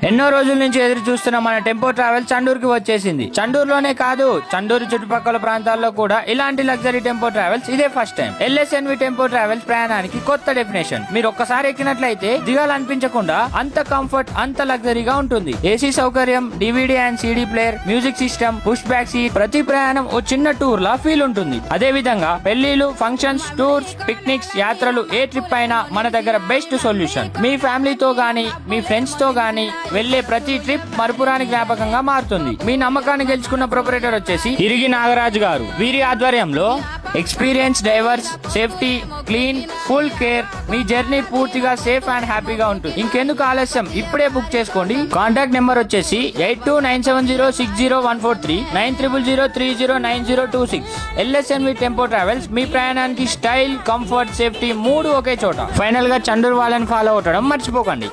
ఎన్నో రోజుల నుంచి ఎదురు చూస్తున్న మన టెంపో ట్రావెల్ చండూరుకి వచ్చేసింది. చండూరులోనే కాదు, చండూరు చుట్టుపక్కల ప్రాంతాల్లో కూడా ఇలాంటి లగ్జరీ టెంపో ట్రావెల్స్ ఇదే first time. LSNV tempo travels ప్రయాణానికి కొత్త డెఫినేషన్. మీరు ఒక్కసారి ఎక్కినట్లయితే దిగాలనిపించకుండా అంత కంఫర్ట్, అంత లగ్జరీగా ఉంటుంది. ఏసీ సౌకర్యం, DVD and CD player, music system, push back seat, ప్రతి ప్రయాణం ఓ చిన్న టూర్ లా ఫీల్ ఉంటుంది. అదే విధంగా పెళ్లిళ్లు, ఫంక్షన్స్, టూర్స్, పిక్నిక్స్, యాత్రలు ఏ ట్రిప్ అయినా మన దగ్గర బెస్ట్ సొల్యూషన్. మీ ఫ్యామిలీతో గానీ, మీ ఫ్రెండ్స్ తో గానీ వెళ్లే ప్రతి ట్రిప్ మరుపురాని జ్ఞాపకంగా మారుతుంది. మీ నమ్మకాన్ని గెలుచుకున్న ప్రొపరేటర్ వచ్చేసి ఇరిగి నాగరాజు గారు. వీరి ఆధ్వర్యంలో experience drivers, safety, clean, full care, మీ జర్నీ పూర్తిగా సేఫ్ అండ్ హ్యాపీగా ఉంటుంది. ఇంకెందుకు ఆలస్యం, ఇప్పుడే బుక్ చేసుకోండి. కాంటాక్ట్ నెంబర్ వచ్చేసి 8297060143 9000309026. LSNV టెంపో ట్రావెల్స్ మీ ప్రయాణానికి స్టైల్, కంఫర్ట్, సేఫ్టీ మూడు ఒకే చోట. ఫైనల్ గా చండూరు వాళ్ళని ఫాలో అవడం మర్చిపోకండి.